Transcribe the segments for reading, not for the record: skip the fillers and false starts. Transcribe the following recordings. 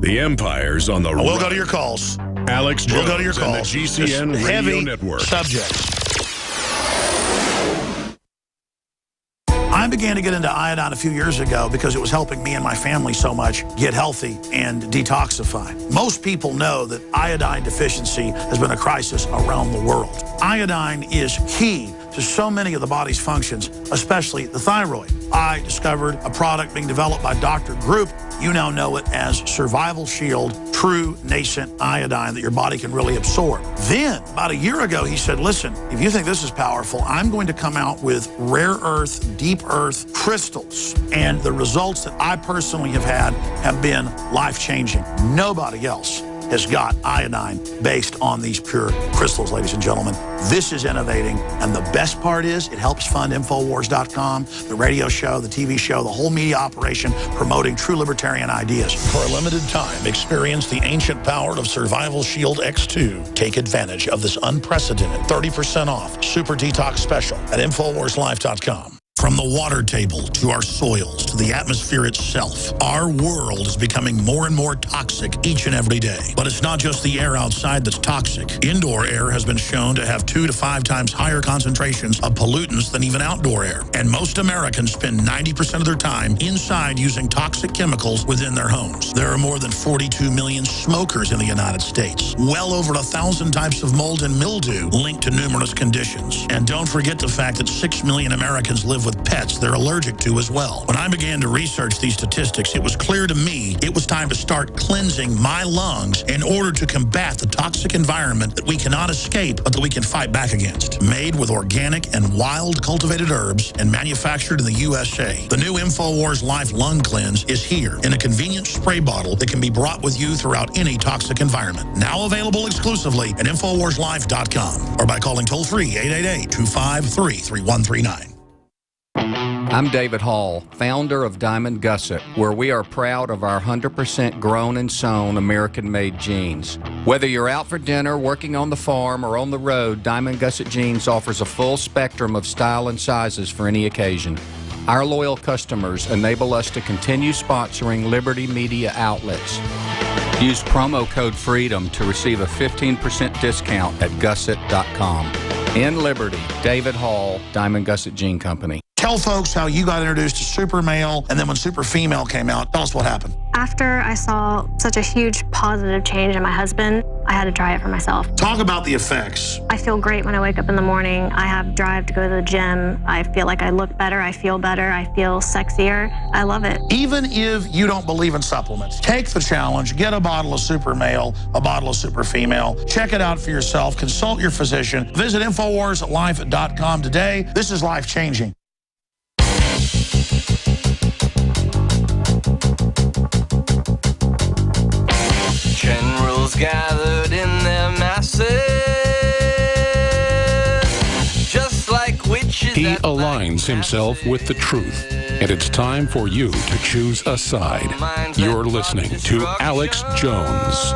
The Empire's on the run. We'll go to your calls. Alex Jones We'll go to your calls. and the GCN Radio heavy Network. Subjects. I began to get into iodine a few years ago because it was helping me and my family so much get healthy and detoxify. Most people know that iodine deficiency has been a crisis around the world. Iodine is key to so many of the body's functions, especially the thyroid. I discovered a product being developed by Dr. Group. You now know it as Survival Shield, true nascent iodine that your body can really absorb. Then, about a year ago, he said, listen, if you think this is powerful, I'm going to come out with rare earth, deep earth crystals. And the results that I personally have had have been life-changing. Nobody else has got iodine based on these pure crystals, ladies and gentlemen. This is innovating, and the best part is it helps fund Infowars.com, the radio show, the TV show, the whole media operation promoting true libertarian ideas. For a limited time, experience the ancient power of Survival Shield X2. Take advantage of this unprecedented 30% off Super Detox special at InfoWarsLife.com. From the water table to our soils to the atmosphere itself, our world is becoming more and more toxic each and every day. But it's not just the air outside that's toxic. Indoor air has been shown to have 2 to 5 times higher concentrations of pollutants than even outdoor air. And most Americans spend 90% of their time inside using toxic chemicals within their homes. There are more than 42 million smokers in the United States. Well over 1,000 types of mold and mildew linked to numerous conditions. And don't forget the fact that 6 million Americans live with pets they're allergic to as well. When I began to research these statistics, it was clear to me it was time to start cleansing my lungs in order to combat the toxic environment that we cannot escape, but that we can fight back against. Made with organic and wild cultivated herbs and manufactured in the USA, the new InfoWars Life Lung Cleanse is here in a convenient spray bottle that can be brought with you throughout any toxic environment. Now available exclusively at InfoWarsLife.com or by calling toll-free 888-253-3139. I'm David Hall, founder of Diamond Gusset, where we are proud of our 100% grown and sewn American-made jeans. Whether you're out for dinner, working on the farm, or on the road, Diamond Gusset Jeans offers a full spectrum of style and sizes for any occasion. Our loyal customers enable us to continue sponsoring Liberty Media outlets. Use promo code FREEDOM to receive a 15% discount at gusset.com. In Liberty, David Hall, Diamond Gusset Jean Company. Tell folks how you got introduced to Super Male, and then when Super Female came out, tell us what happened. After I saw such a huge positive change in my husband, I had to try it for myself. Talk about the effects. I feel great when I wake up in the morning. I have drive to go to the gym. I feel like I look better. I feel better. I feel sexier. I love it. Even if you don't believe in supplements, take the challenge. Get a bottle of Super Male, a bottle of Super Female. Check it out for yourself. Consult your physician. Visit InfoWarsLife.com today. This is life-changing. Generals gathered in their masses, just like witches. He aligns himself with the truth, and it's time for you to choose a side. You're listening to Alex Jones.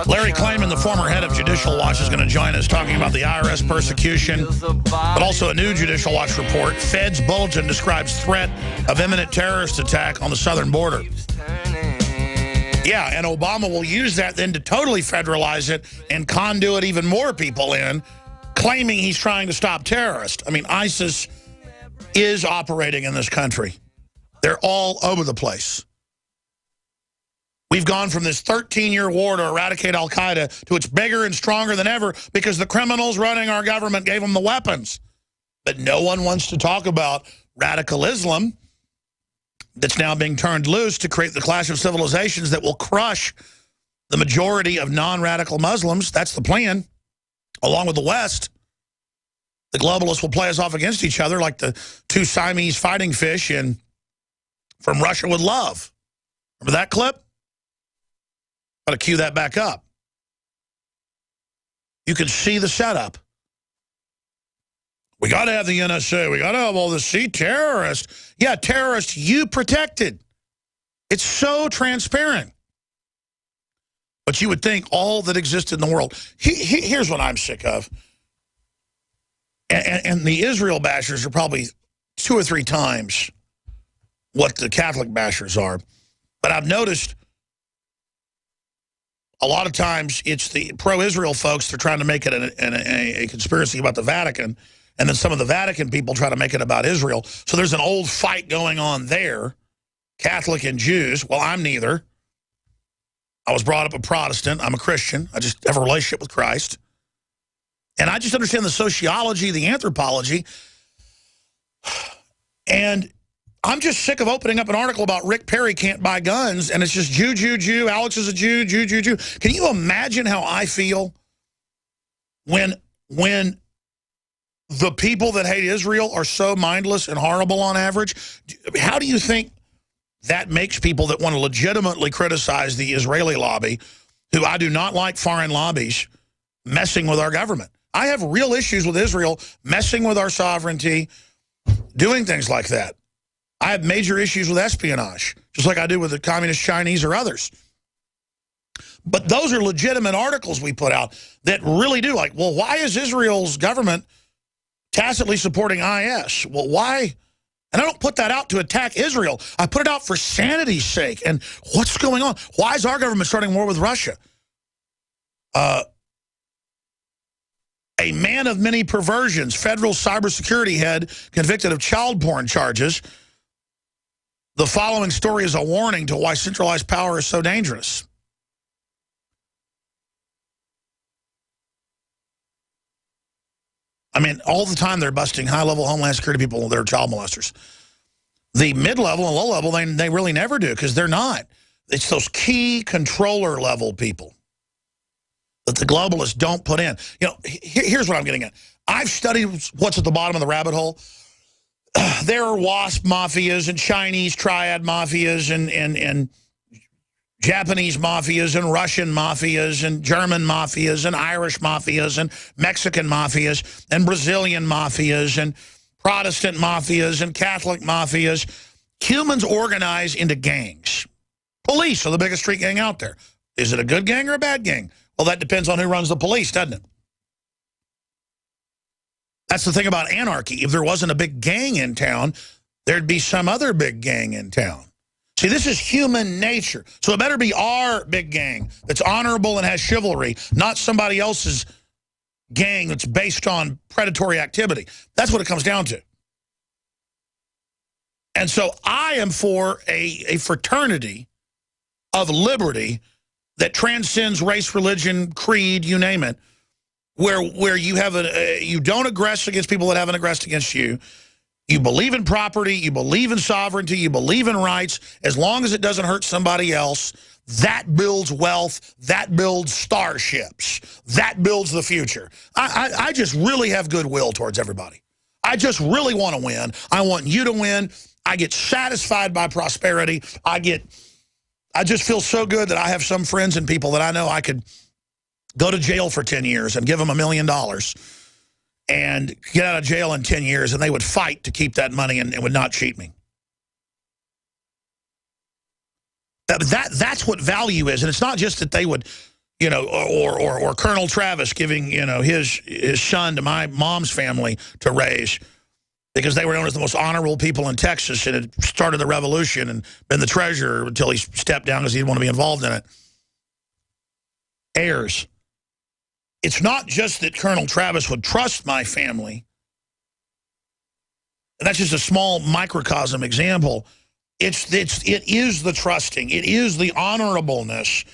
Larry Klayman, the former head of Judicial Watch, is going to join us talking about the IRS persecution, but also a new Judicial Watch report. Fed's bulletin describes threat of imminent terrorist attack on the southern border. Yeah, and Obama will use that then to totally federalize it and conduit even more people in, claiming he's trying to stop terrorists. I mean, ISIS is operating in this country. They're all over the place. We've gone from this 13-year war to eradicate al-Qaeda to it's bigger and stronger than ever because the criminals running our government gave them the weapons. But no one wants to talk about radical Islam that's now being turned loose to create the clash of civilizations that will crush the majority of non-radical Muslims. That's the plan, along with the West. The globalists will play us off against each other like the two Siamese fighting fish in From Russia with Love. Remember that clip? Got to cue that back up. You can see the setup. We got to have the NSA. We got to have all this. See, terrorists. Yeah, terrorists you protected. It's so transparent. But you would think all that existed in the world. Here's what I'm sick of. And the Israel bashers are probably 2 or 3 times what the Catholic bashers are. But I've noticed a lot of times it's the pro-Israel folks, they're trying to make it a conspiracy about the Vatican, and then some of the Vatican people try to make it about Israel. So there's an old fight going on there, Catholic and Jews. Well, I'm neither. I was brought up a Protestant. I'm a Christian. I just have a relationship with Christ. And I just understand the sociology, the anthropology. And I'm just sick of opening up an article about Rick Perry can't buy guns, and it's just Jew, Jew, Jew, Alex is a Jew, Jew, Jew, Jew. Can you imagine how I feel when the people that hate Israel are so mindless and horrible on average? How do you think that makes people that want to legitimately criticize the Israeli lobby, who I do not like foreign lobbies, messing with our government? I have real issues with Israel messing with our sovereignty, doing things like that. I have major issues with espionage, just like I do with the communist Chinese or others. But those are legitimate articles we put out that really do. Like, well, why is Israel's government tacitly supporting IS? Well, why? And I don't put that out to attack Israel. I put it out for sanity's sake. And what's going on? Why is our government starting war with Russia? A man of many perversions, federal cybersecurity head convicted of child porn charges. The following story is a warning to why centralized power is so dangerous. I mean, all the time they're busting high-level Homeland Security people, they're child molesters. The mid-level and low-level, they really never do, because they're not. It's those key controller-level people that the globalists don't put in. You know, here's what I'm getting at. I've studied what's at the bottom of the rabbit hole. There are WASP mafias and Chinese triad mafias and Japanese mafias and Russian mafias and German mafias and Irish mafias and Mexican mafias and Brazilian mafias and Protestant mafias and Catholic mafias. Humans organize into gangs. Police are the biggest street gang out there. Is it a good gang or a bad gang? Well, that depends on who runs the police, doesn't it? That's the thing about anarchy. If there wasn't a big gang in town, there'd be some other big gang in town. See, this is human nature. So it better be our big gang that's honorable and has chivalry, not somebody else's gang that's based on predatory activity. That's what it comes down to. And so I am for a fraternity of liberty that transcends race, religion, creed, you name it, where you have you don't aggress against people that haven't aggressed against you. You believe in property, you believe in sovereignty, you believe in rights, as long as it doesn't hurt somebody else. That builds wealth, that builds starships, that builds the future. I just really have goodwill towards everybody. I just really want to win. I want you to win. I get satisfied by prosperity. I just feel so good that I have some friends and people that I know I could go to jail for 10 years and give them $1 million and get out of jail in 10 years, and they would fight to keep that money and would not cheat me. That's what value is. And it's not just that they would, you know, or Colonel Travis giving, you know, his son to my mom's family to raise, because they were known as the most honorable people in Texas and had started the revolution and been the treasurer until he stepped down because he didn't want to be involved in it. Heirs. It's not just that Colonel Travis would trust my family. And that's just a small microcosm example. It is the trusting. It is the honorableness.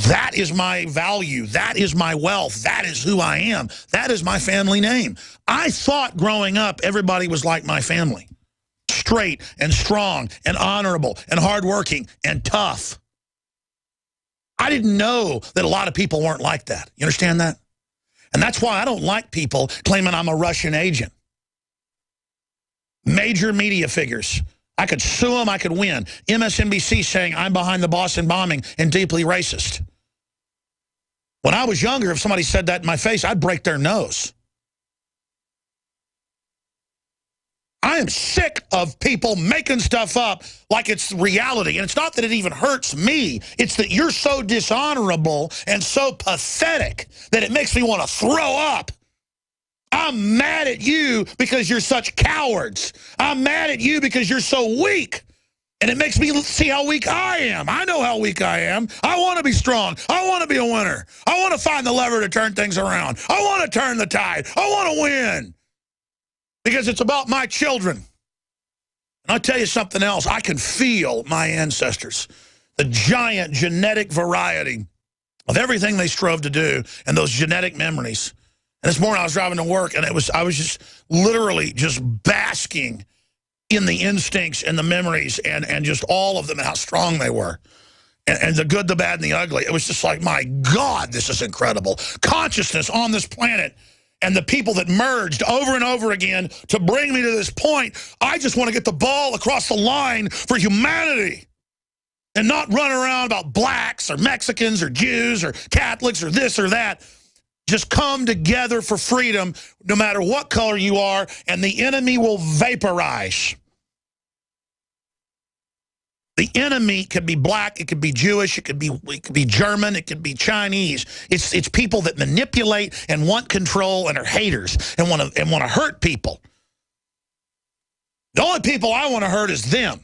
That is my value. That is my wealth. That is who I am. That is my family name. I thought growing up everybody was like my family. Straight and strong and honorable and hardworking and tough. I didn't know that a lot of people weren't like that. You understand that? And that's why I don't like people claiming I'm a Russian agent. Major media figures. I could sue them, I could win. MSNBC saying I'm behind the Boston bombing and deeply racist. When I was younger, if somebody said that in my face, I'd break their nose. I am sick of people making stuff up like it's reality. And it's not that it even hurts me. It's that you're so dishonorable and so pathetic that it makes me want to throw up. I'm mad at you because you're such cowards. I'm mad at you because you're so weak. And it makes me see how weak I am. I know how weak I am. I want to be strong. I want to be a winner. I want to find the lever to turn things around. I want to turn the tide. I want to win. Because it's about my children. And I'll tell you something else. I can feel my ancestors. The giant genetic variety of everything they strove to do and those genetic memories. And this morning I was driving to work, and I was just literally just basking in the instincts and the memories and just all of them and how strong they were. And the good, the bad, and the ugly. It was just like, my God, this is incredible. Consciousness on this planet and the people that merged over and over again to bring me to this point. I just want to get the ball across the line for humanity and not run around about blacks or Mexicans or Jews or Catholics or this or that. Just come together for freedom, no matter what color you are, and the enemy will vaporize. The enemy could be black, it could be Jewish, it could be German, it could be Chinese. It's people that manipulate and want control and are haters and want to hurt people. The only people I want to hurt is them.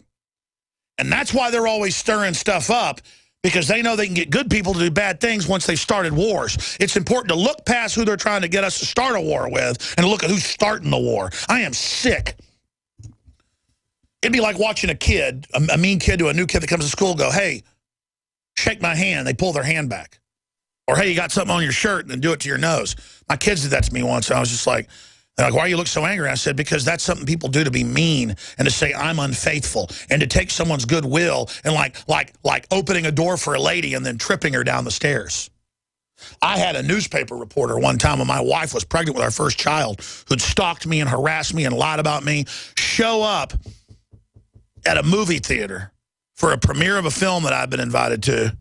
And that's why they're always stirring stuff up, because they know they can get good people to do bad things once they've started wars. It's important to look past who they're trying to get us to start a war with and look at who's starting the war. I am sick. It'd be like watching a kid, a mean kid to a new kid that comes to school, go, hey, shake my hand. They pull their hand back. Or, hey, you got something on your shirt, and then do it to your nose. My kids did that to me once, and I was just like, they're like, why do you look so angry? I said, because that's something people do to be mean and to say I'm unfaithful and to take someone's goodwill and like opening a door for a lady and then tripping her down the stairs. I had a newspaper reporter one time when my wife was pregnant with our first child who'd stalked me and harassed me and lied about me, show up at a movie theater for a premiere of a film that I'd been invited to.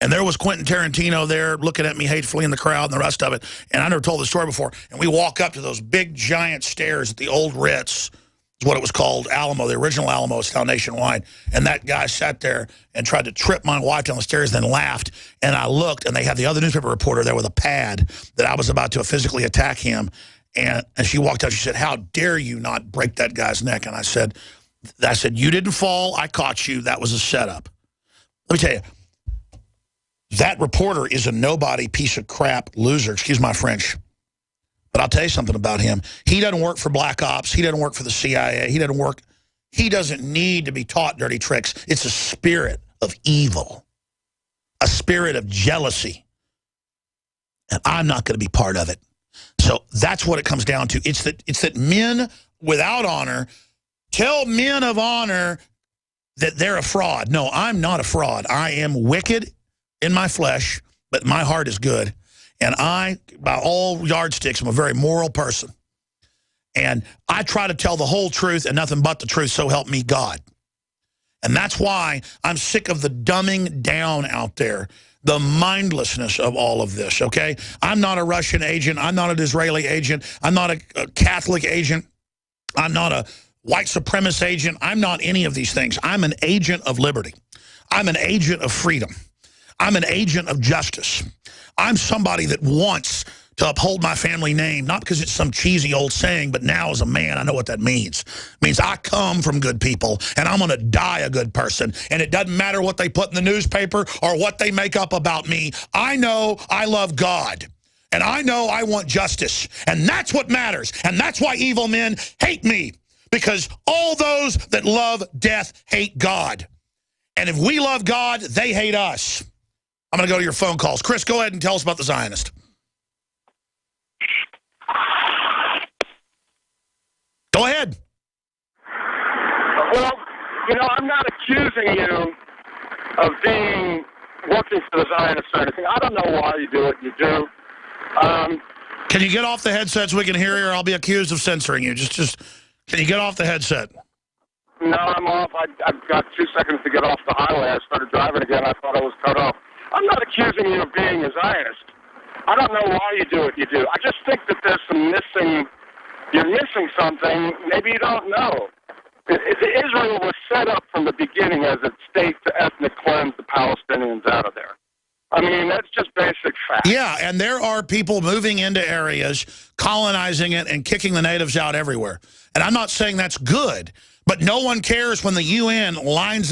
And there was Quentin Tarantino there looking at me hatefully in the crowd and the rest of it. And I never told the story before. And we walk up to those big, giant stairs at the old Ritz, is what it was called, Alamo, the original Alamo. It's now nationwide. And that guy sat there and tried to trip my wife down the stairs, then laughed. And I looked, and they had the other newspaper reporter there with a pad that I was about to physically attack him. And she walked out. She said, how dare you not break that guy's neck? And I said, you didn't fall. I caught you. That was a setup. Let me tell you. That reporter is a nobody piece of crap loser, excuse my French. But I'll tell you something about him. He doesn't work for Black Ops. He doesn't work for the CIA. He doesn't need to be taught dirty tricks. It's a spirit of evil, a spirit of jealousy. And I'm not going to be part of it. So that's what it comes down to. It's that men without honor tell men of honor that they're a fraud. No, I'm not a fraud. I am wicked in my flesh, but my heart is good. And I, by all yardsticks, I'm a very moral person. And I try to tell the whole truth and nothing but the truth, so help me God. And that's why I'm sick of the dumbing down out there, the mindlessness of all of this, okay? I'm not a Russian agent. I'm not an Israeli agent. I'm not a Catholic agent. I'm not a white supremacist agent. I'm not any of these things. I'm an agent of liberty. I'm an agent of freedom. I'm an agent of justice. I'm somebody that wants to uphold my family name, not because it's some cheesy old saying, but now as a man, I know what that means. It means I come from good people, and I'm going to die a good person. And it doesn't matter what they put in the newspaper or what they make up about me. I know I love God, and I know I want justice, and that's what matters. And that's why evil men hate me, because all those that love death hate God. And if we love God, they hate us. I'm going to go to your phone calls. Chris, go ahead and tell us about the Zionist. Go ahead. Well, I'm not accusing you of working for the Zionists or anything. I don't know why you do what you do. Can you get off the headset so we can hear you, or I'll be accused of censoring you? Just can you get off the headset? No, I'm off. I've got 2 seconds to get off the highway. I started driving again. I thought I was cut off. I'm not accusing you of being a Zionist. I don't know why you do what you do. I just think that there's you're missing something maybe you don't know. Israel was set up from the beginning as a state to ethnic cleanse the Palestinians out of there. I mean, that's just basic fact. Yeah, and there are people moving into areas, colonizing it, and kicking the natives out everywhere. And I'm not saying that's good, but no one cares when the UN lines